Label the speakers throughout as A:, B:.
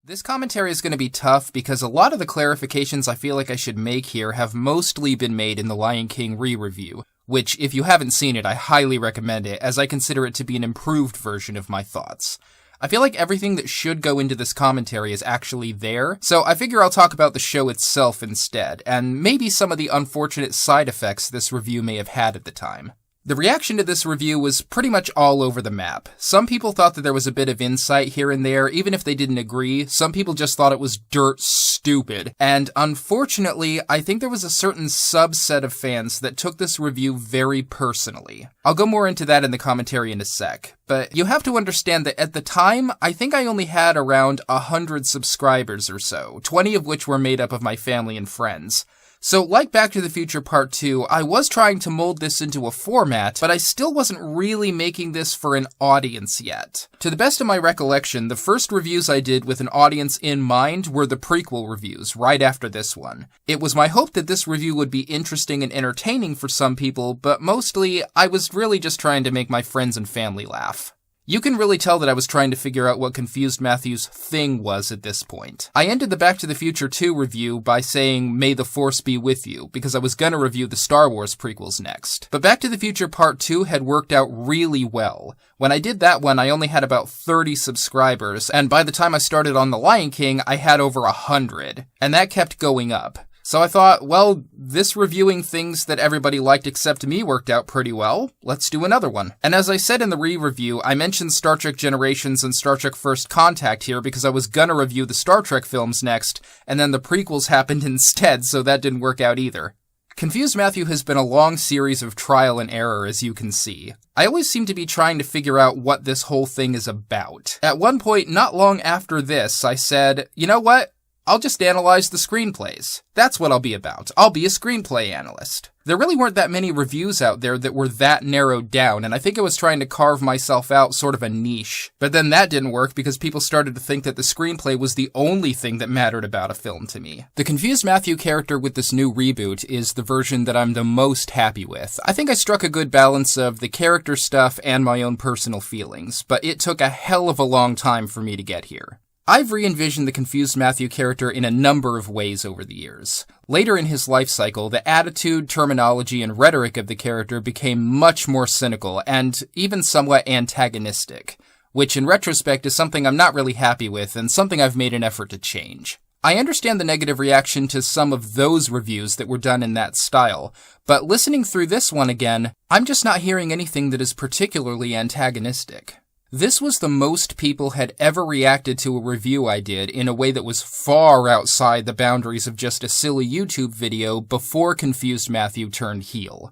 A: This commentary is going to be tough because a lot of the clarifications I feel like I should make here have mostly been made in the Lion King re-review, which, if you haven't seen it, I highly recommend it, as I consider it to be an improved version of my thoughts. I feel like everything that should go into this commentary is actually there, so I figure I'll talk about the show itself instead, and maybe some of the unfortunate side effects this review may have had at the time. The reaction to this review was pretty much all over the map. Some people thought that there was a bit of insight here and there, even if they didn't agree. Some people just thought it was dirt stupid. And unfortunately, I think there was a certain subset of fans that took this review very personally. I'll go more into that in the commentary in a sec. But you have to understand that at the time, I think I only had around 100 subscribers or so, 20 of which were made up of my family and friends. So, like Back to the Future Part 2, I was trying to mold this into a format, but I still wasn't really making this for an audience yet. To the best of my recollection, the first reviews I did with an audience in mind were the prequel reviews, right after this one. It was my hope that this review would be interesting and entertaining for some people, but mostly, I was really just trying to make my friends and family laugh. You can really tell that I was trying to figure out what Confused Matthew's thing was at this point. I ended the Back to the Future 2 review by saying, "May the Force be with you," because I was gonna review the Star Wars prequels next. But Back to the Future Part 2 had worked out really well. When I did that one, I only had about 30 subscribers, and by the time I started on The Lion King, I had over 100. And that kept going up. So I thought, well, this reviewing things that everybody liked except me worked out pretty well. Let's do another one. And as I said in the re-review, I mentioned Star Trek Generations and Star Trek First Contact here because I was gonna review the Star Trek films next, and then the prequels happened instead, so that didn't work out either. Confused Matthew has been a long series of trial and error, as you can see. I always seem to be trying to figure out what this whole thing is about. At one point, not long after this, I said, you know what? I'll just analyze the screenplays. That's what I'll be about. I'll be a screenplay analyst. There really weren't that many reviews out there that were that narrowed down, and I think I was trying to carve myself out sort of a niche. But then that didn't work because people started to think that the screenplay was the only thing that mattered about a film to me. The Confused Matthew character with this new reboot is the version that I'm the most happy with. I think I struck a good balance of the character stuff and my own personal feelings, but it took a hell of a long time for me to get here. I've re-envisioned the Confused Matthew character in a number of ways over the years. Later in his life cycle, the attitude, terminology, and rhetoric of the character became much more cynical and even somewhat antagonistic, which in retrospect is something I'm not really happy with and something I've made an effort to change. I understand the negative reaction to some of those reviews that were done in that style, but listening through this one again, I'm just not hearing anything that is particularly antagonistic. This was the most people had ever reacted to a review I did in a way that was far outside the boundaries of just a silly YouTube video before Confused Matthew turned heel.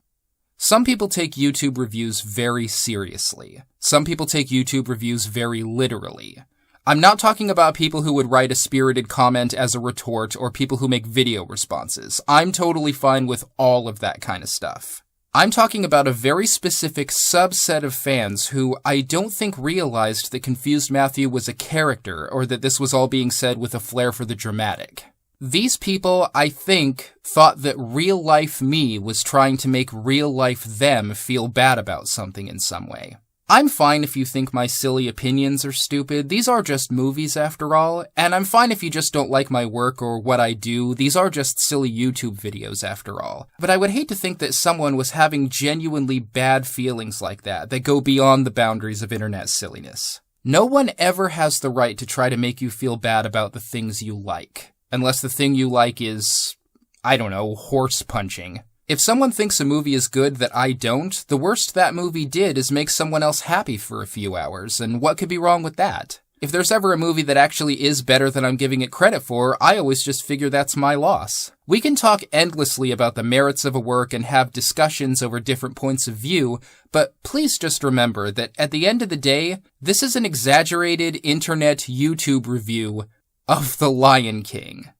A: Some people take YouTube reviews very seriously. Some people take YouTube reviews very literally. I'm not talking about people who would write a spirited comment as a retort or people who make video responses. I'm totally fine with all of that kind of stuff. I'm talking about a very specific subset of fans who I don't think realized that Confused Matthew was a character or that this was all being said with a flair for the dramatic. These people, I think, thought that real-life me was trying to make real-life them feel bad about something in some way. I'm fine if you think my silly opinions are stupid. These are just movies after all, and I'm fine if you just don't like my work or what I do. These are just silly YouTube videos after all. But I would hate to think that someone was having genuinely bad feelings like that go beyond the boundaries of internet silliness. No one ever has the right to try to make you feel bad about the things you like, unless the thing you like is, I don't know, horse punching. If someone thinks a movie is good that I don't, the worst that movie did is make someone else happy for a few hours, and what could be wrong with that? If there's ever a movie that actually is better than I'm giving it credit for, I always just figure that's my loss. We can talk endlessly about the merits of a work and have discussions over different points of view, but please just remember that at the end of the day, this is an exaggerated internet YouTube review of The Lion King.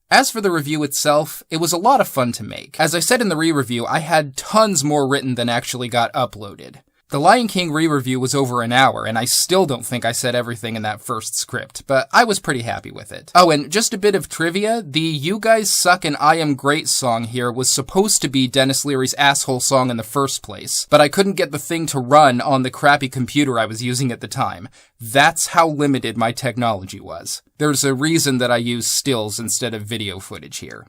A: As for the review itself, it was a lot of fun to make. As I said in the re-review, I had tons more written than actually got uploaded. The Lion King re-review was over an hour, and I still don't think I said everything in that first script, but I was pretty happy with it. Oh, and just a bit of trivia, the You Guys Suck and I Am Great song here was supposed to be Denis Leary's asshole song in the first place, but I couldn't get the thing to run on the crappy computer I was using at the time. That's how limited my technology was. There's a reason that I use stills instead of video footage here.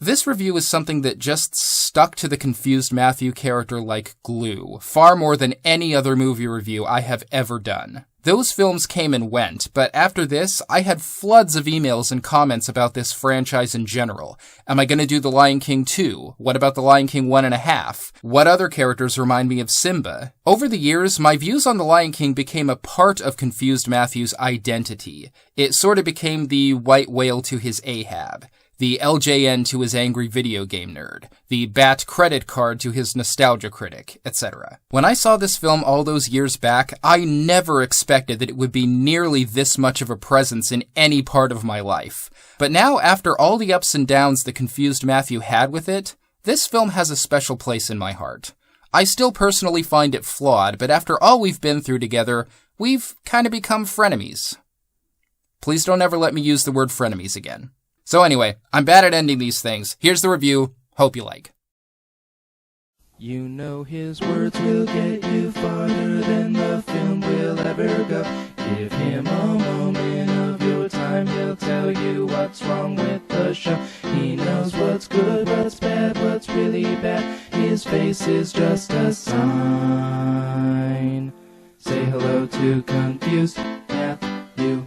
A: This review is something that just stuck to the confused Matthew character like glue, far more than any other movie review I have ever done. Those films came and went, but after this, I had floods of emails and comments about this franchise in general. Am I going to do The Lion King 2? What about The Lion King 1.5? What other characters remind me of Simba? Over the years, my views on The Lion King became a part of Confused Matthew's identity. It sort of became the white whale to his Ahab, the LJN to his angry video game nerd, the BAT credit card to his nostalgia critic, etc. When I saw this film all those years back, I never expected that it would be nearly this much of a presence in any part of my life. But now, after all the ups and downs the Confused Matthew had with it, this film has a special place in my heart. I still personally find it flawed, but after all we've been through together, we've kind of become frenemies. Please don't ever let me use the word frenemies again. So anyway, I'm bad at ending these things. Here's the review. Hope you like.
B: You know his words will get you farther than the film will ever go. Give him a moment of your time, he'll tell you what's wrong with the show. He knows what's good, what's bad, what's really bad. His face is just a sign. Say hello to Confused Matthew.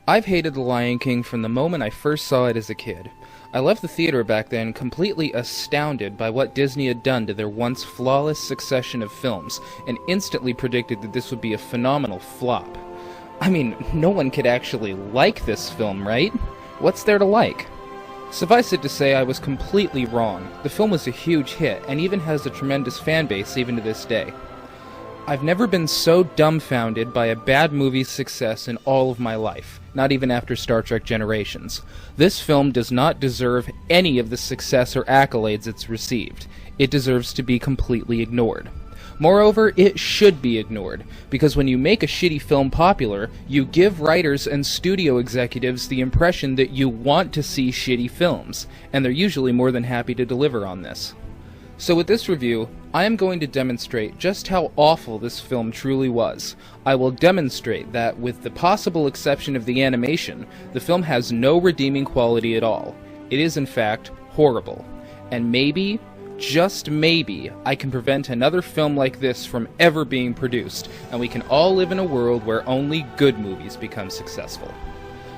C: I've hated The Lion King from the moment I first saw it as a kid. I left the theater back then completely astounded by what Disney had done to their once flawless succession of films, and instantly predicted that this would be a phenomenal flop. I mean, no one could actually like this film, right? What's there to like? Suffice it to say, I was completely wrong. The film was a huge hit, and even has a tremendous fan base even to this day. I've never been so dumbfounded by a bad movie's success in all of my life, not even after Star Trek Generations. This film does not deserve any of the success or accolades it's received. It deserves to be completely ignored. Moreover, it should be ignored, because when you make a shitty film popular, you give writers and studio executives the impression that you want to see shitty films, and they're usually more than happy to deliver on this. So with this review, I am going to demonstrate just how awful this film truly was. I will demonstrate that, with the possible exception of the animation, the film has no redeeming quality at all. It is in fact horrible. And maybe, just maybe, I can prevent another film like this from ever being produced, and we can all live in a world where only good movies become successful.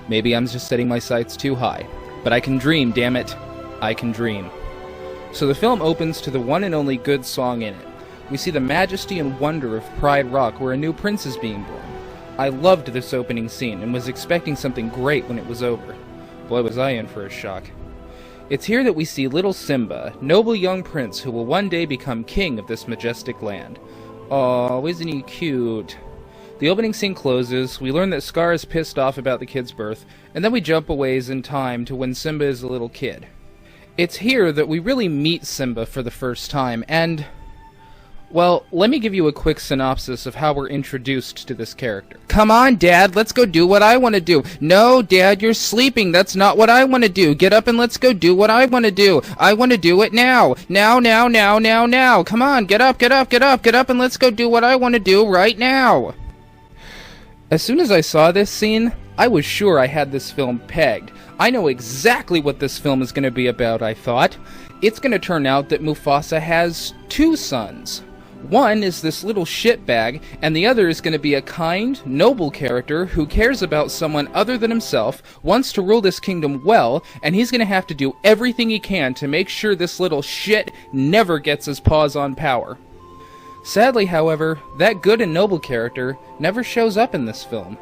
C: Maybe I'm just setting my sights too high, but I can dream, damn it. I can dream. So the film opens to the one and only good song in it. We see the majesty and wonder of Pride Rock, where a new prince is being born. I loved this opening scene, and was expecting something great when it was over. Boy, was I in for a shock. It's here that we see little Simba, noble young prince who will one day become king of this majestic land. Aw, isn't he cute? The opening scene closes, we learn that Scar is pissed off about the kid's birth, and then we jump a ways in time to when Simba is a little kid. It's here that we really meet Simba for the first time, and, well, let me give you a quick synopsis of how we're introduced to this character. Come on, Dad, let's go do what I want to do. No, Dad, you're sleeping. That's not what I want to do. Get up and let's go do what I want to do. I want to do it now. Now. Come on, get up and let's go do what I want to do right now. As soon as I saw this scene, I was sure I had this film pegged. I know exactly what this film is going to be about, I thought. It's going to turn out that Mufasa has two sons. One is this little shitbag, and the other is going to be a kind, noble character who cares about someone other than himself, wants to rule this kingdom well, and he's going to have to do everything he can to make sure this little shit never gets his paws on power. Sadly, however, that good and noble character never shows up in this film.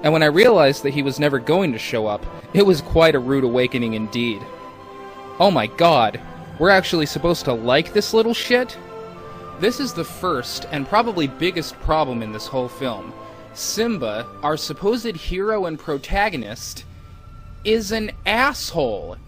C: And when I realized that he was never going to show up, it was quite a rude awakening indeed. Oh my god, we're actually supposed to like this little shit? This is the first and probably biggest problem in this whole film. Simba, our supposed hero and protagonist, is an asshole.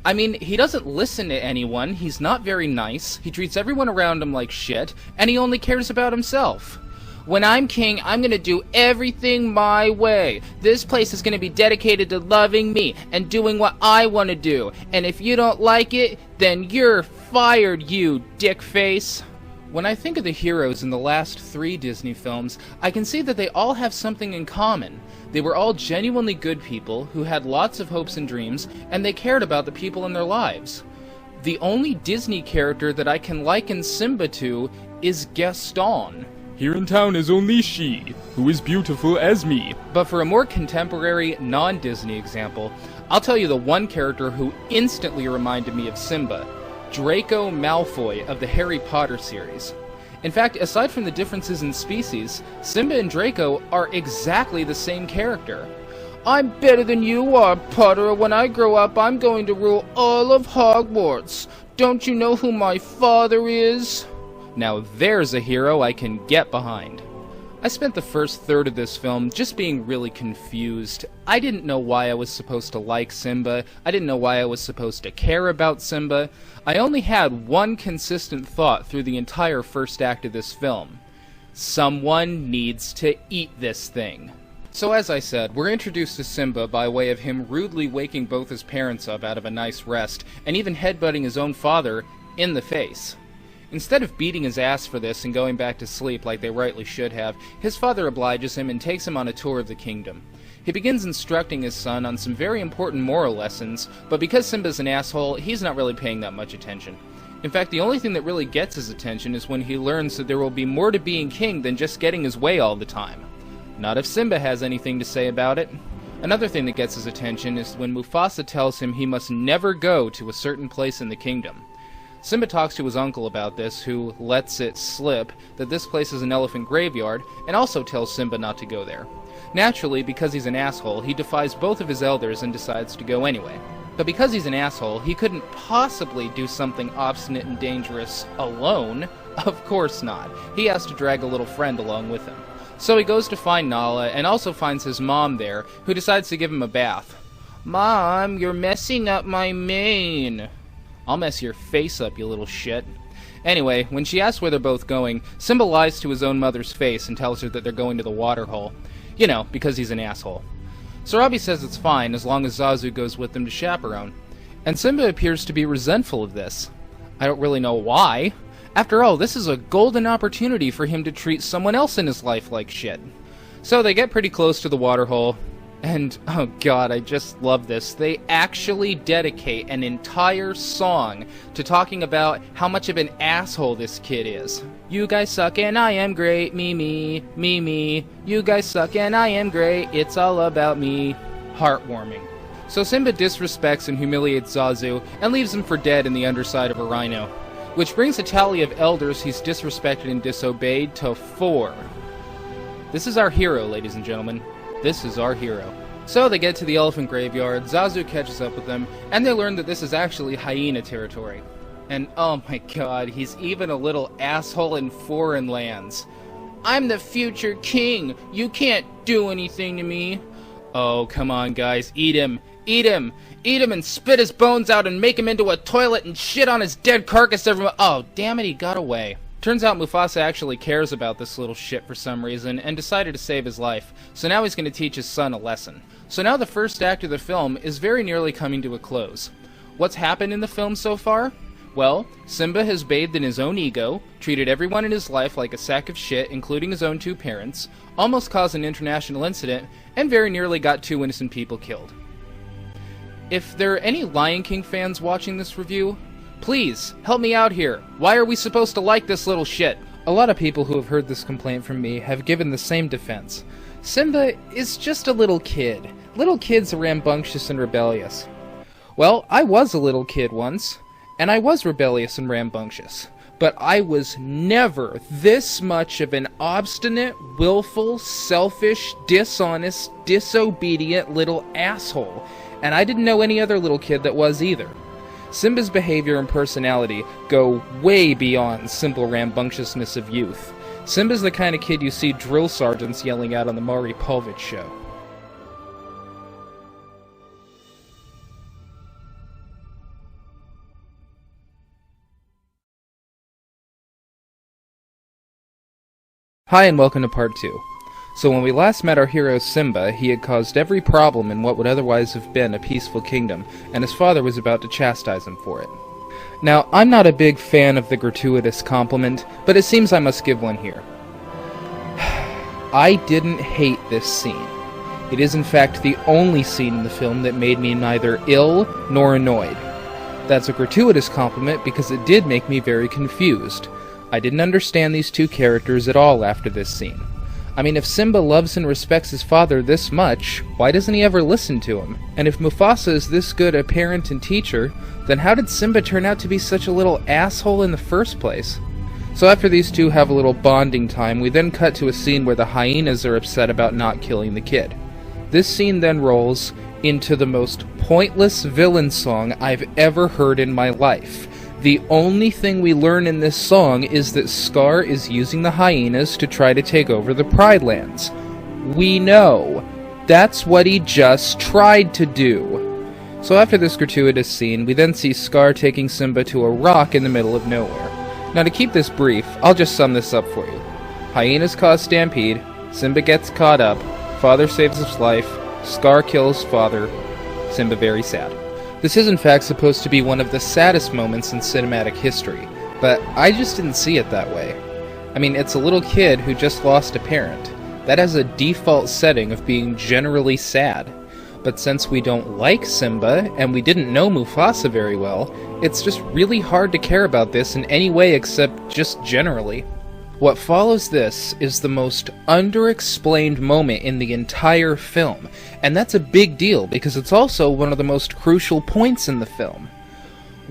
C: I mean, he doesn't listen to anyone, he's not very nice, he treats everyone around him like shit, and he only cares about himself. When I'm king, I'm gonna do everything my way. This place is gonna be dedicated to loving me and doing what I wanna do. And if you don't like it, then you're fired, you dickface. When I think of the heroes in the last 3 Disney films, I can see that they all have something in common. They were all genuinely good people who had lots of hopes and dreams, and they cared about the people in their lives. The only Disney character that I can liken Simba to is Gaston.
B: Here in town is only she, who is beautiful as me.
C: But for a more contemporary, non-Disney example, I'll tell you the one character who instantly reminded me of Simba, Draco Malfoy of the Harry Potter series. In fact, aside from the differences in species, Simba and Draco are exactly the same character. I'm better than you are, Potter. When I grow up, I'm going to rule all of Hogwarts. Don't you know who my father is? Now there's a hero I can get behind. I spent the first third of this film just being really confused. I didn't know why I was supposed to like Simba. I didn't know why I was supposed to care about Simba. I only had one consistent thought through the entire first act of this film. Someone needs to eat this thing. So as I said, we're introduced to Simba by way of him rudely waking both his parents up out of a nice rest, and even headbutting his own father in the face. Instead of beating his ass for this and going back to sleep like they rightly should have, his father obliges him and takes him on a tour of the kingdom. He begins instructing his son on some very important moral lessons, but because Simba's an asshole, he's not really paying that much attention. In fact, the only thing that really gets his attention is when he learns that there will be more to being king than just getting his way all the time. Not if Simba has anything to say about it. Another thing that gets his attention is when Mufasa tells him he must never go to a certain place in the kingdom. Simba talks to his uncle about this, who lets it slip that this place is an elephant graveyard, and also tells Simba not to go there. Naturally, because he's an asshole, he defies both of his elders and decides to go anyway. But because he's an asshole, he couldn't possibly do something obstinate and dangerous alone. Of course not. He has to drag a little friend along with him. So he goes to find Nala, and also finds his mom there, who decides to give him a bath. "Mom, you're messing up my mane." "I'll mess your face up, you little shit." Anyway, when she asks where they're both going, Simba lies to his own mother's face and tells her that they're going to the waterhole. You know, because he's an asshole. Sarabi says it's fine as long as Zazu goes with them to chaperone. And Simba appears to be resentful of this. I don't really know why. After all, this is a golden opportunity for him to treat someone else in his life like shit. So they get pretty close to the waterhole. And, oh god, I just love this. They actually dedicate an entire song to talking about how much of an asshole this kid is. You guys suck and I am great, me, me, me, me. You guys suck and I am great, it's all about me. Heartwarming. So Simba disrespects and humiliates Zazu and leaves him for dead in the underside of a rhino. Which brings a tally of elders he's disrespected and disobeyed to 4. This is our hero, ladies and gentlemen. This is our hero. So they get to the elephant graveyard, Zazu catches up with them, and they learn that this is actually hyena territory. And oh my god, he's even a little asshole in foreign lands. "I'm the future king, you can't do anything to me." Oh, come on guys, eat him, eat him, eat him and spit his bones out and make him into a toilet and shit on his dead carcass everywhere. Oh, damn it, he got away. Turns out Mufasa actually cares about this little shit for some reason and decided to save his life, so now he's going to teach his son a lesson. So now the first act of the film is very nearly coming to a close. What's happened in the film so far? Well, Simba has bathed in his own ego, treated everyone in his life like a sack of shit, including his own 2 parents, almost caused an international incident, and very nearly got 2 innocent people killed. If there are any Lion King fans watching this review, please, help me out here. Why are we supposed to like this little shit? A lot of people who have heard this complaint from me have given the same defense. Simba is just a little kid. Little kids are rambunctious and rebellious. Well, I was a little kid once, and I was rebellious and rambunctious. But I was never this much of an obstinate, willful, selfish, dishonest, disobedient little asshole. And I didn't know any other little kid that was either. Simba's behavior and personality go way beyond simple rambunctiousness of youth. Simba's the kind of kid you see drill sergeants yelling at on the Maury Povich show. Hi and welcome to part 2. So when we last met our hero Simba, he had caused every problem in what would otherwise have been a peaceful kingdom, and his father was about to chastise him for it. Now, I'm not a big fan of the gratuitous compliment, but it seems I must give one here. I didn't hate this scene. It is in fact the only scene in the film that made me neither ill nor annoyed. That's a gratuitous compliment because it did make me very confused. I didn't understand these two characters at all after this scene. I mean, if Simba loves and respects his father this much, why doesn't he ever listen to him? And if Mufasa is this good a parent and teacher, then how did Simba turn out to be such a little asshole in the first place? So after these two have a little bonding time, we then cut to a scene where the hyenas are upset about not killing the kid. This scene then rolls into the most pointless villain song I've ever heard in my life. The only thing we learn in this song is that Scar is using the hyenas to try to take over the Pride Lands. We know. That's what he just tried to do. So after this gratuitous scene, we then see Scar taking Simba to a rock in the middle of nowhere. Now to keep this brief, I'll just sum this up for you. Hyenas cause stampede, Simba gets caught up, father saves his life, Scar kills father, Simba very sad. This is in fact supposed to be one of the saddest moments in cinematic history, but I just didn't see it that way. I mean, it's a little kid who just lost a parent. That has a default setting of being generally sad. But since we don't like Simba, and we didn't know Mufasa very well, it's just really hard to care about this in any way except just generally. What follows this is the most underexplained moment in the entire film, and that's a big deal because it's also one of the most crucial points in the film.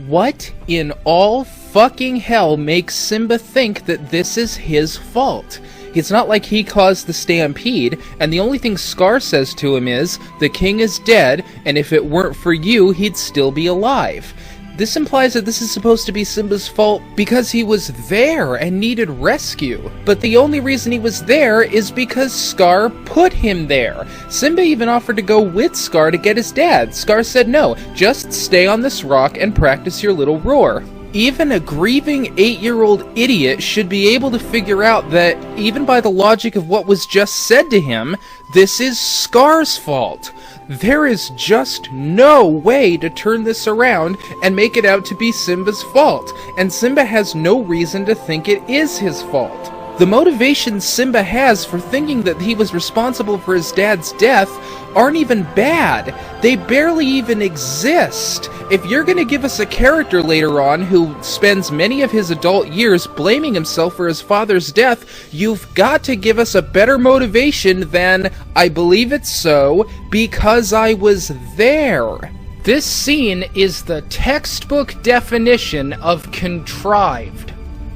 C: What in all fucking hell makes Simba think that this is his fault? It's not like he caused the stampede, and the only thing Scar says to him is, "The king is dead, and if it weren't for you, he'd still be alive." This implies that this is supposed to be Simba's fault because he was there and needed rescue. But the only reason he was there is because Scar put him there. Simba even offered to go with Scar to get his dad. Scar said no, just stay on this rock and practice your little roar. Even a grieving 8-year-old idiot should be able to figure out that, even by the logic of what was just said to him, this is Scar's fault. There is just no way to turn this around and make it out to be Simba's fault, and Simba has no reason to think it is his fault. The motivations Simba has for thinking that he was responsible for his dad's death aren't even bad. They barely even exist. If you're gonna give us a character later on who spends many of his adult years blaming himself for his father's death, you've got to give us a better motivation than, "I believe it's so, because I was there." This scene is the textbook definition of contrived.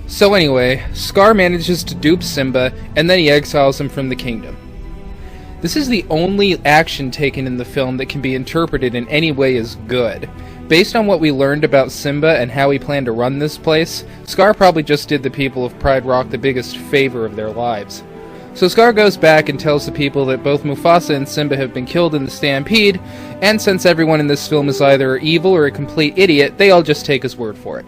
C: So anyway, Scar manages to dupe Simba, and then he exiles him from the kingdom. This is the only action taken in the film that can be interpreted in any way as good. Based on what we learned about Simba and how he planned to run this place, Scar probably just did the people of Pride Rock the biggest favor of their lives. So Scar goes back and tells the people that both Mufasa and Simba have been killed in the stampede, and since everyone in this film is either evil or a complete idiot, they all just take his word for it.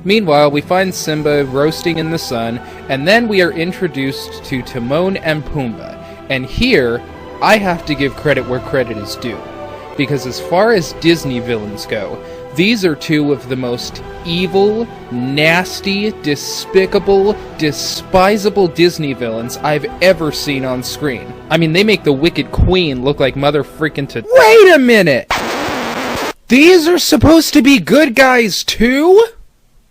C: Meanwhile, we find Simba roasting in the sun, and then we are introduced to Timon and Pumbaa. And here, I have to give credit where credit is due. Because as far as Disney villains go, these are two of the most evil, nasty, despicable, despisable Disney villains I've ever seen on screen. I mean, they make the Wicked Queen look like mother freaking to— Wait a minute! These are supposed to be good guys too?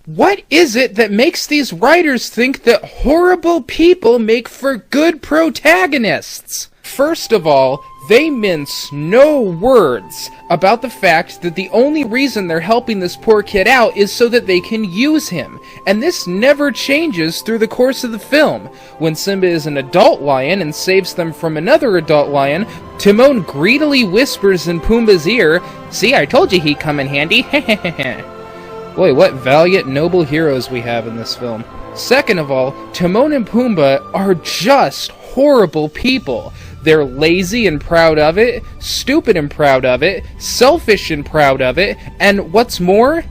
C: What is it that makes these writers think that horrible people make for good protagonists? First of all, they mince no words about the fact that the only reason they're helping this poor kid out is so that they can use him. And this never changes through the course of the film. When Simba is an adult lion and saves them from another adult lion, Timon greedily whispers in Pumbaa's ear, "See, I told you he'd come in handy." Boy, what valiant, noble heroes we have in this film. Second of all, Timon and Pumbaa are just horrible people. They're lazy and proud of it, stupid and proud of it, selfish and proud of it, and what's more,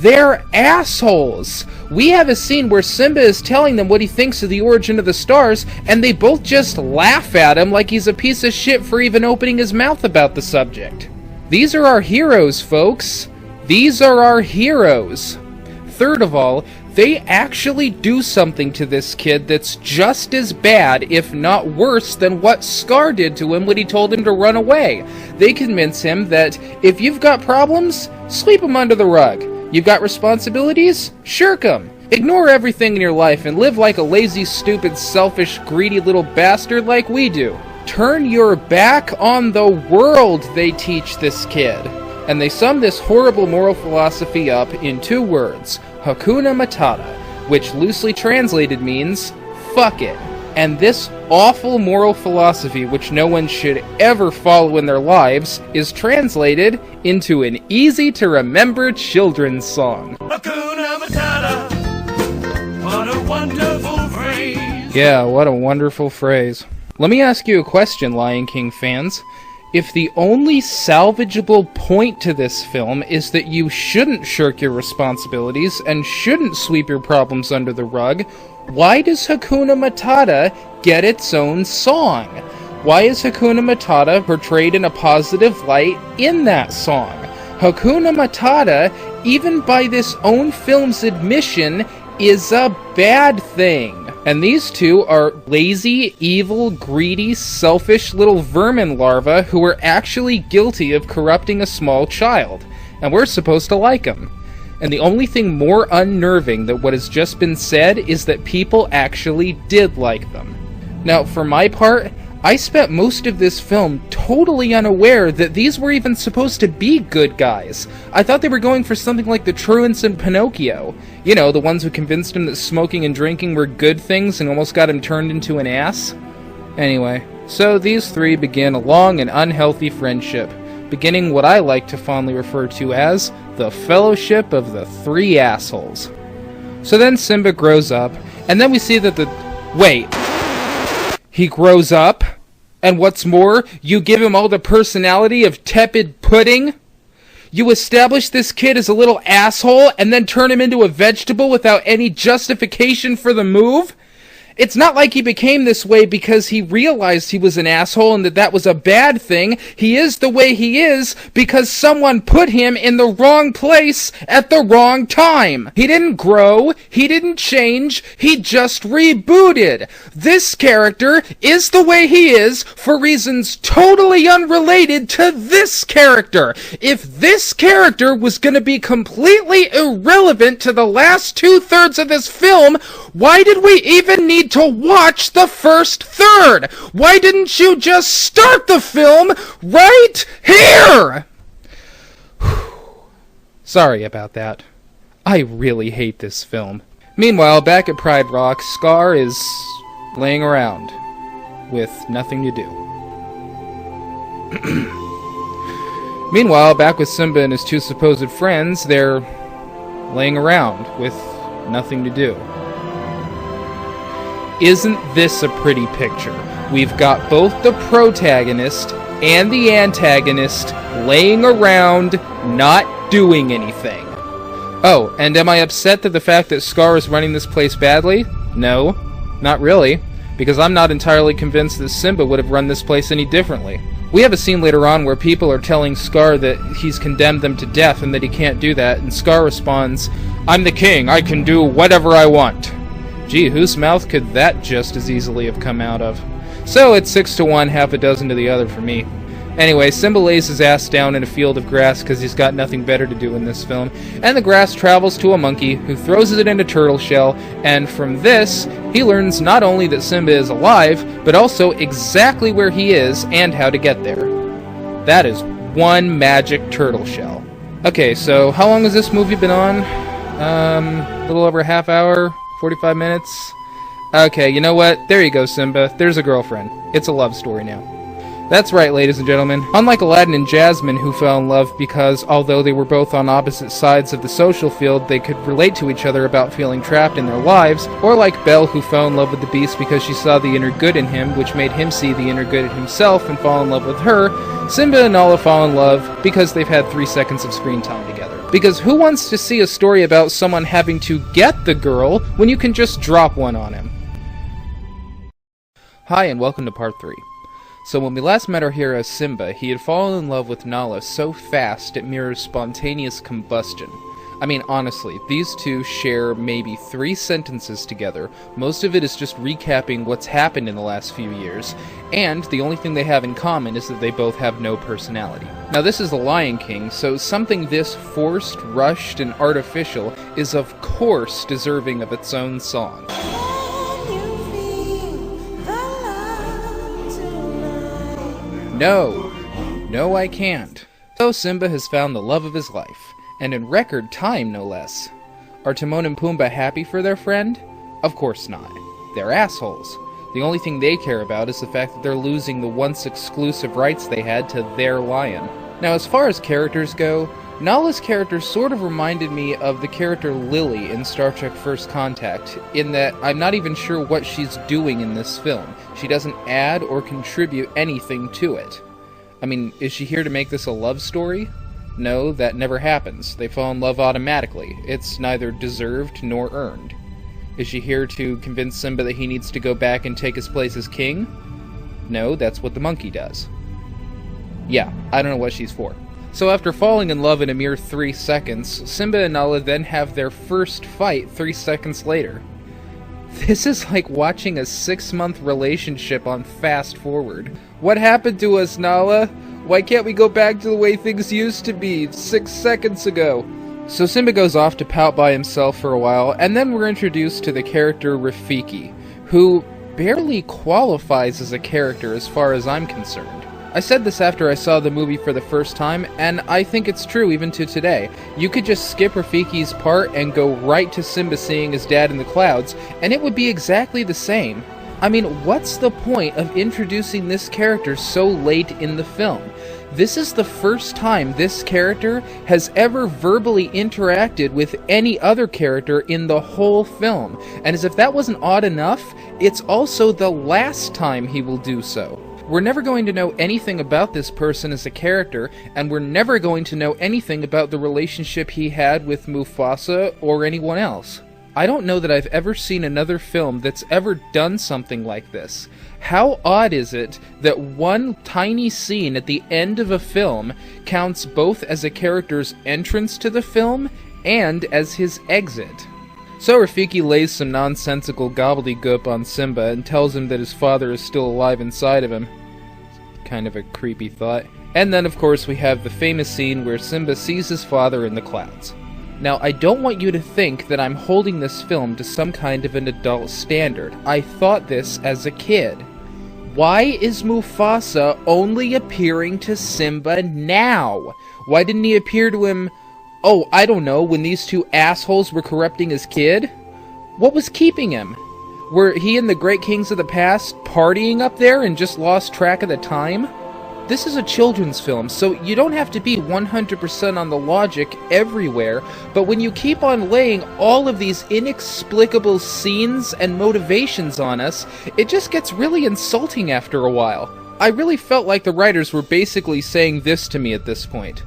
C: They're assholes! We have a scene where Simba is telling them what he thinks of the origin of the stars, and they both just laugh at him like he's a piece of shit for even opening his mouth about the subject. These are our heroes, folks. These are our heroes. Third of all, they actually do something to this kid that's just as bad, if not worse, than what Scar did to him when he told him to run away. They convince him that if you've got problems, sweep them under the rug. You've got responsibilities? Shirk them. Ignore everything in your life and live like a lazy, stupid, selfish, greedy little bastard like we do. Turn your back on the world, they teach this kid. And they sum this horrible moral philosophy up in 2 words, Hakuna Matata, which loosely translated means, fuck it. And this awful moral philosophy, which no one should ever follow in their lives, is translated into an easy-to-remember children's song.
D: Hakuna Matata, what a wonderful phrase.
C: Yeah, what a wonderful phrase. Let me ask you a question, Lion King fans. If the only salvageable point to this film is that you shouldn't shirk your responsibilities and shouldn't sweep your problems under the rug, why does Hakuna Matata get its own song? Why is Hakuna Matata portrayed in a positive light in that song? Hakuna Matata, even by this own film's admission, is a bad thing. And these two are lazy, evil, greedy, selfish little vermin larvae who are actually guilty of corrupting a small child. And we're supposed to like them. And the only thing more unnerving than what has just been said is that people actually did like them. Now, for my part, I spent most of this film totally unaware that these were even supposed to be good guys. I thought they were going for something like the truants in Pinocchio. You know, the ones who convinced him that smoking and drinking were good things and almost got him turned into an ass. Anyway, so these 3 begin a long and unhealthy friendship, beginning what I like to fondly refer to as the Fellowship of the 3 Assholes. So then Simba grows up, and then we see that Wait. He grows up, and what's more, you give him all the personality of tepid pudding? You establish this kid as a little asshole, and then turn him into a vegetable without any justification for the move? It's not like he became this way because he realized he was an asshole and that was a bad thing. He is the way he is because someone put him in the wrong place at the wrong time. He didn't grow. He didn't change. He just rebooted. This character is the way he is for reasons totally unrelated to this character. If this character was going to be completely irrelevant to the last 2/3 of this film, why did we even need to watch the first third? Why didn't you just start the film right here? Sorry about that. I really hate this film. Meanwhile, back at Pride Rock, Scar is laying around with nothing to do. Meanwhile, back with Simba and his 2 supposed friends, they're laying around with nothing to do. Isn't this a pretty picture? We've got both the protagonist and the antagonist laying around, not doing anything. Oh, and am I upset at the fact that Scar is running this place badly? No, not really, because I'm not entirely convinced that Simba would have run this place any differently. We have a scene later on where people are telling Scar that he's condemned them to death and that he can't do that, and Scar responds, "I'm the king, I can do whatever I want." Gee, whose mouth could that just as easily have come out of? So it's 6-1, half a dozen to the other for me. Anyway, Simba lays his ass down in a field of grass because he's got nothing better to do in this film, and the grass travels to a monkey who throws it in a turtle shell, and from this, he learns not only that Simba is alive, but also exactly where he is and how to get there. That is one magic turtle shell. Okay, so how long has this movie been on? A little over a half hour, 45 minutes. Okay, you know what? There you go, Simba. There's a girlfriend. It's a love story now. That's right, ladies and gentlemen. Unlike Aladdin and Jasmine, who fell in love because, although they were both on opposite sides of the social field, they could relate to each other about feeling trapped in their lives, or like Belle, who fell in love with the Beast because she saw the inner good in him, which made him see the inner good in himself and fall in love with her, Simba and Nala fall in love because they've had 3 seconds of screen time together. Because who wants to see a story about someone having to get the girl when you can just drop one on him? Hi, and welcome to part 3. So when we last met our hero Simba, he had fallen in love with Nala so fast it mirrors spontaneous combustion. I mean, honestly, these two share maybe 3 sentences together. Most of it is just recapping what's happened in the last few years, and the only thing they have in common is that they both have no personality. Now, this is The Lion King, so something this forced, rushed, and artificial is of course deserving of its own song. No, I can't. So Simba has found the love of his life, and in record time, no less. Are Timon and Pumbaa happy for their friend? Of course not. They're assholes. The only thing they care about is the fact that they're losing the once exclusive rights they had to their lion. Now, as far as characters go, Nala's character sort of reminded me of the character Lily in Star Trek First Contact, in that I'm not even sure what she's doing in this film. She doesn't add or contribute anything to it. I mean, is she here to make this a love story? No, that never happens. They fall in love automatically. It's neither deserved nor earned. Is she here to convince Simba that he needs to go back and take his place as king? No, that's what the monkey does. Yeah, I don't know what she's for. So after falling in love in a mere 3 seconds, Simba and Nala then have their first fight 3 seconds later. This is like watching a 6-month relationship on fast forward. What happened to us, Nala? Why can't we go back to the way things used to be 6 seconds ago? So Simba goes off to pout by himself for a while, and then we're introduced to the character Rafiki, who barely qualifies as a character as far as I'm concerned. I said this after I saw the movie for the first time, and I think it's true even to today. You could just skip Rafiki's part and go right to Simba seeing his dad in the clouds, and it would be exactly the same. I mean, what's the point of introducing this character so late in the film? This is the first time this character has ever verbally interacted with any other character in the whole film. And as if that wasn't odd enough, it's also the last time he will do so. We're never going to know anything about this person as a character, and we're never going to know anything about the relationship he had with Mufasa or anyone else. I don't know that I've ever seen another film that's ever done something like this. How odd is it that one tiny scene at the end of a film counts both as a character's entrance to the film and as his exit? So Rafiki lays some nonsensical gobbledygook on Simba and tells him that his father is still alive inside of him. Kind of a creepy thought. And then, of course, we have the famous scene where Simba sees his father in the clouds. Now, I don't want you to think that I'm holding this film to some kind of an adult standard. I thought this as a kid. Why is Mufasa only appearing to Simba now? Why didn't he appear to him, oh, I don't know, when these two assholes were corrupting his kid? What was keeping him? Were he and the great kings of the past partying up there and just lost track of the time? This is a children's film, so you don't have to be 100% on the logic everywhere, but when you keep on laying all of these inexplicable scenes and motivations on us, it just gets really insulting after a while. I really felt like the writers were basically saying this to me at this point.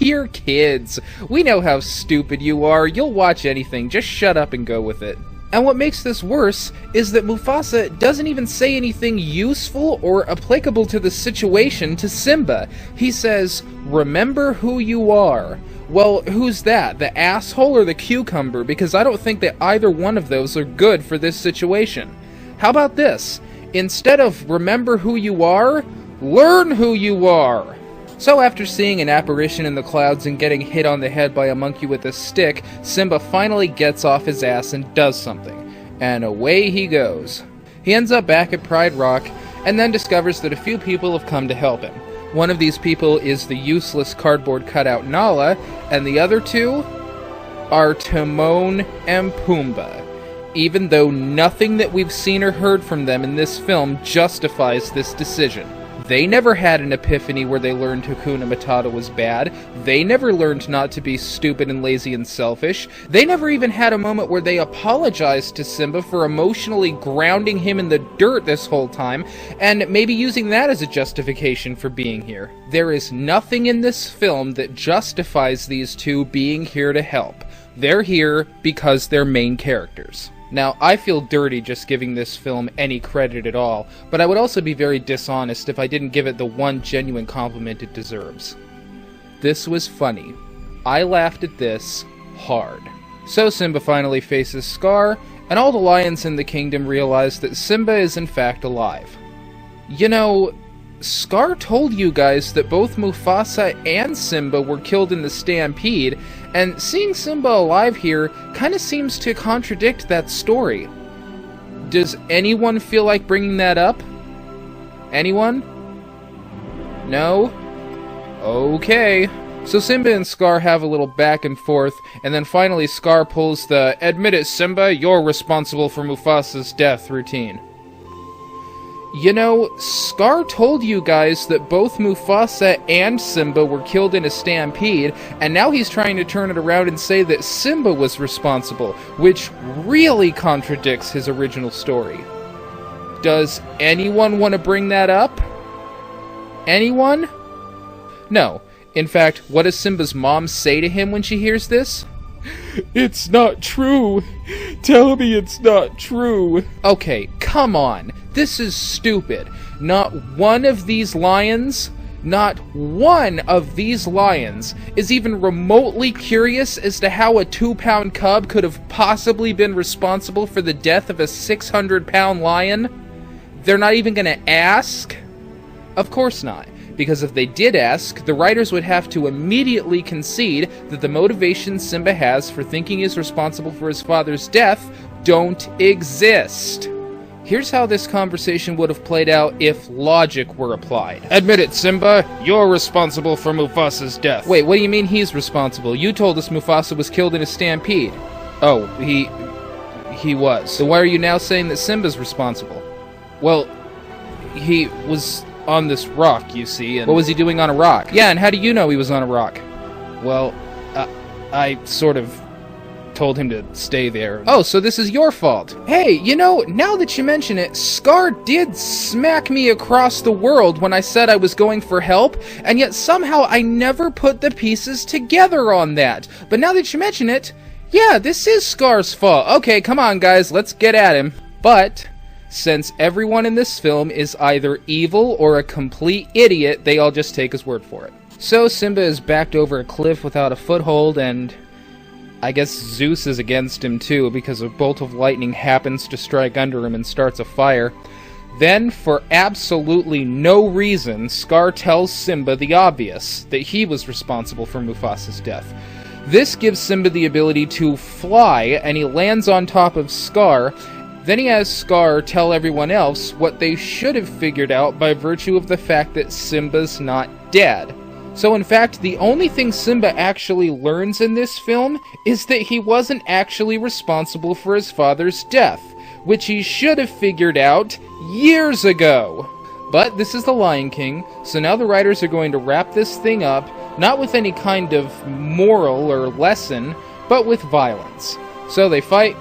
C: You're kids. We know how stupid you are. You'll watch anything. Just shut up and go with it. And what makes this worse is that Mufasa doesn't even say anything useful or applicable to the situation to Simba. He says, "Remember who you are." Well, who's that? The asshole or the cucumber? Because I don't think that either one of those are good for this situation. How about this? Instead of remember who you are, learn who you are. So after seeing an apparition in the clouds and getting hit on the head by a monkey with a stick, Simba finally gets off his ass and does something. And away he goes. He ends up back at Pride Rock, and then discovers that a few people have come to help him. One of these people is the useless cardboard cutout Nala, and the other two are Timon and Pumbaa, even though nothing that we've seen or heard from them in this film justifies this decision. They never had an epiphany where they learned Hakuna Matata was bad. They never learned not to be stupid and lazy and selfish. They never even had a moment where they apologized to Simba for emotionally grounding him in the dirt this whole time, and maybe using that as a justification for being here. There is nothing in this film that justifies these two being here to help. They're here because they're main characters. Now, I feel dirty just giving this film any credit at all, but I would also be very dishonest if I didn't give it the one genuine compliment it deserves. This was funny. I laughed at this hard. So Simba finally faces Scar, and all the lions in the kingdom realize that Simba is in fact alive. You know, Scar told you guys that both Mufasa and Simba were killed in the stampede, and seeing Simba alive here kind of seems to contradict that story. Does anyone feel like bringing that up? Anyone? No? Okay. So Simba and Scar have a little back and forth, and then finally Scar pulls the "Admit it, Simba, you're responsible for Mufasa's death" routine. You know, Scar told you guys that both Mufasa and Simba were killed in a stampede, and now he's trying to turn it around and say that Simba was responsible, which really contradicts his original story. Does anyone want to bring that up? Anyone? No. In fact, what does Simba's mom say to him when she hears this?
B: It's not true. Tell me it's not true.
C: Okay, come on. This is stupid. Not one of these lions is even remotely curious as to how a 2-pound cub could have possibly been responsible for the death of a 600-pound lion. They're not even gonna ask? Of course not. Because if they did ask, the writers would have to immediately concede that the motivations Simba has for thinking he's responsible for his father's death don't exist. Here's how this conversation would have played out if logic were applied.
B: Admit it, Simba, you're responsible for Mufasa's death.
C: Wait, what do you mean he's responsible? You told us Mufasa was killed in a stampede. Oh, he was. So why are you now saying that Simba's responsible?
B: Well, he was on this rock, you see, and...
C: What was he doing on a rock? Yeah, and how do you know he was on a rock?
B: Well, I sort of told him to stay there.
C: Oh, so this is your fault. Hey, you know, now that you mention it, Scar did smack me across the world when I said I was going for help, and yet somehow I never put the pieces together on that. But now that you mention it, yeah, this is Scar's fault. Okay, come on, guys, let's get at him. But since everyone in this film is either evil or a complete idiot, they all just take his word for it. So Simba is backed over a cliff without a foothold, and I guess Zeus is against him too, because a bolt of lightning happens to strike under him and starts a fire. Then, for absolutely no reason, Scar tells Simba the obvious, that he was responsible for Mufasa's death. This gives Simba the ability to fly, and he lands on top of Scar. Then he has Scar tell everyone else what they should have figured out by virtue of the fact that Simba's not dead. So in fact, the only thing Simba actually learns in this film is that he wasn't actually responsible for his father's death, which he should have figured out years ago. But this is The Lion King, so now the writers are going to wrap this thing up, not with any kind of moral or lesson, but with violence. So they fight.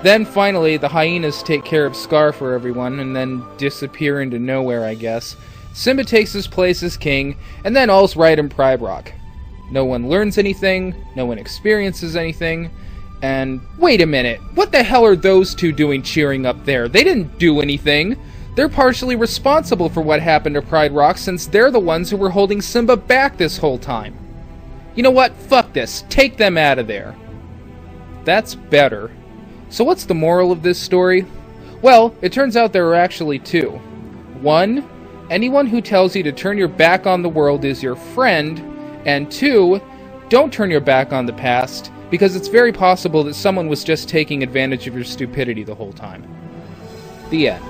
C: Then finally, the hyenas take care of Scar for everyone, and then disappear into nowhere, I guess. Simba takes his place as king, and then all's right in Pride Rock. No one learns anything, no one experiences anything, and wait a minute, what the hell are those two doing cheering up there? They didn't do anything. They're partially responsible for what happened to Pride Rock, since they're the ones who were holding Simba back this whole time. You know what? Fuck this. Take them out of there. That's better. So what's the moral of this story? Well, it turns out there are actually two. One, anyone who tells you to turn your back on the world is your friend. And two, don't turn your back on the past, because it's very possible that someone was just taking advantage of your stupidity the whole time. The end.